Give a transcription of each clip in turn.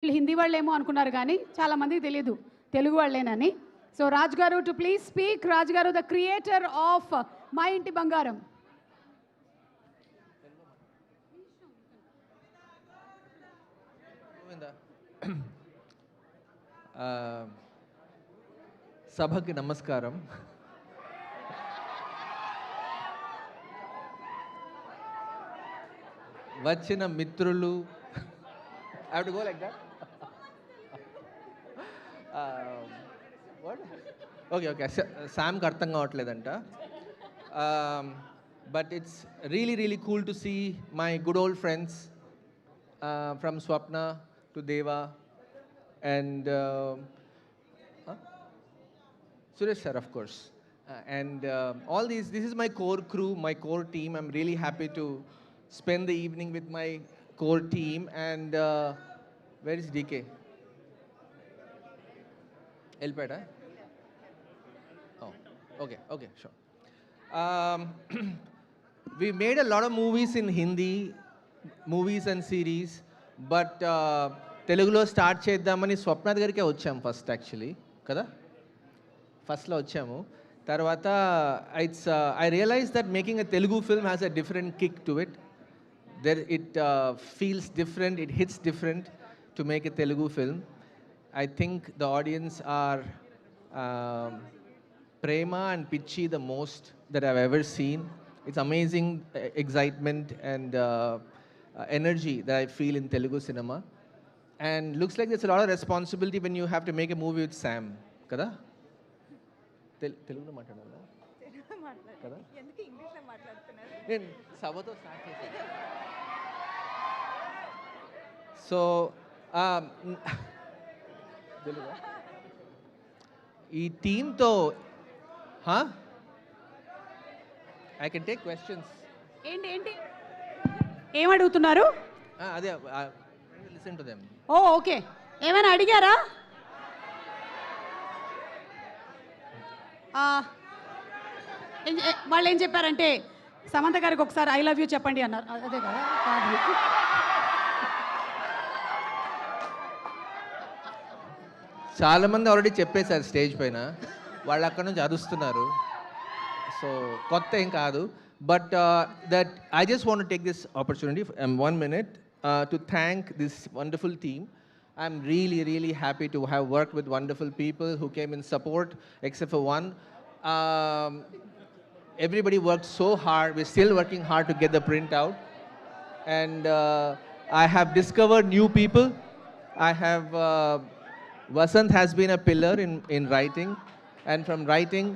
వీళ్ళు హిందీ వాళ్ళేమో అనుకున్నారు కానీ చాలామందికి తెలియదు తెలుగు వాళ్ళేనని. సో రాజ్ గారు టు ప్లీజ్ స్పీక్. రాజ్ గారు ద క్రియేటర్ ఆఫ్ మా ఇంటి బంగారం. సభకి నమస్కారం. వచ్చిన మిత్రులు, I have to go like that? What? Okay. Sam's అర్థం కావట్లేదంట. But it's really cool to see my good old friends from Swapna to Deva and Suresh sir, of course. And all these, this is my core crew, my core team. I'm really happy to spend the evening with my core team. And where is DK? Elpeda? Oh, okay, sure. We made a lot of movies in Hindi, movies and series, but Telugulo start చేద్దామని స్వప్న దగ్గరికే వచ్చాము first actually కదా. ఫస్ట్లో వచ్చాము. తర్వాత I realized that making a Telugu film has a different kick to it. It feels different, it hits different to make a Telugu film. I think the audience are Prema and Pichi the most that I've ever seen. It's amazing excitement and energy that I feel in Telugu cinema. And looks like there's a lot of responsibility when you have to make a movie with Sam. Kada? Telugu మాట్లాడాలా? కదా? ఎందుకు ఇంగ్లీష్లో మాట్లాడుతున్నారు? నేను సభతో start చేశాను. So Telugu ఈ టీంతో I can take questions. ఏంటి ఏం అడుగుతున్నారు? అదే లిసన్ టు దెమ్. ఓకే, ఏమైనా అడిగారా? వాళ్ళు ఏం చెప్పారంటే సమంత గారికి ఒకసారి ఐ లవ్ యూ చెప్పండి అన్నారు. అదే కదా? చాలామంది ఆల్రెడీ చెప్పేశారు స్టేజ్ పైన, వాళ్ళు అక్కడ నుంచి అరుస్తున్నారు. సో కొత్త ఏం కాదు. But that I just want to take this opportunity 1 minute to thank this wonderful team. I'm really happy to have worked with wonderful people who came in support, except for one. Everybody worked so hard. We're still working hard to get the print out. And I have discovered new people. I have Vasant has been a pillar in writing. And from writing,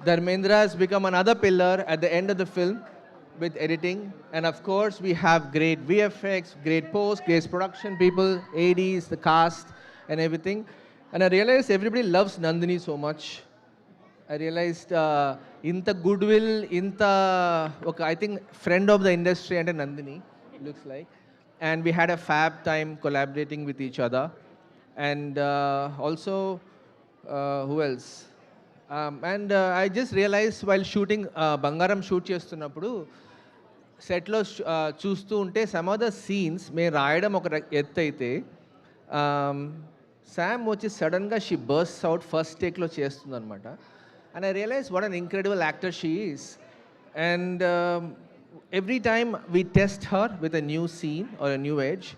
Dharmendra has become another pillar at the end of the film with editing. And of course, we have great VFX, great post, great production people, ADs, the cast, and everything. And I realized everybody loves Nandini so much. I realized inta goodwill, inta I think friend of the industry and Nandini looks like. And we had a fab time collaborating with each other. And also, who else? And I just realized while shooting Bangaram shoot చేస్తున్నప్పుడు సెట్లో చూస్తూ ఉంటే some of the scenes మేము రాయడం ఒక ఎత్తు అయితే శామ్ వచ్చి సడన్గా షీ బర్స్ అవుట్ ఫస్ట్ టేక్లో చేస్తుంది అనమాట. And I realise what an incredible actor she is. And every time we test her with a new scene or a new edge,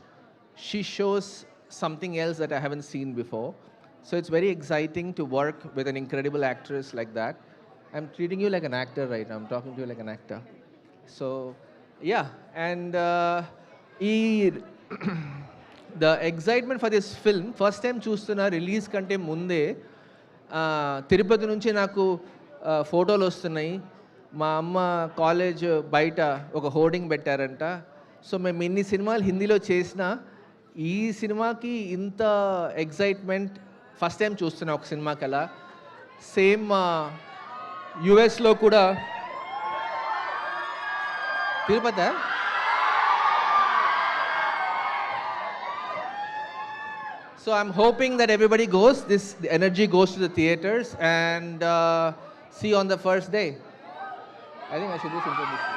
she shows something else that I haven't seen before. So it's very exciting to work with an incredible actress like that. I'm treating you like an actor right now. I'm talking to you like an actor. So yeah, and the excitement for this film, first time చూస్తున్నా release కంటే ముందే తిరుపతి నుంచి నాకు ఫోటోలు వస్తున్నాయి. మా అమ్మ college బయట ఒక హోర్డింగ్ పెట్టారంట. సో మేము ఇన్ని సినిమాలు హిందీలో చేసినా ఈ సినిమాకి ఇంత ఎగ్జైట్మెంట్ ఫస్ట్ టైం చూస్తున్నా ఒక సినిమాకి అలా. సేమ్ యుఎస్లో కూడా Tirupati. So I'm hoping that everybody goes, the energy goes to the theaters and see you on the first day. I think I should do some introduction.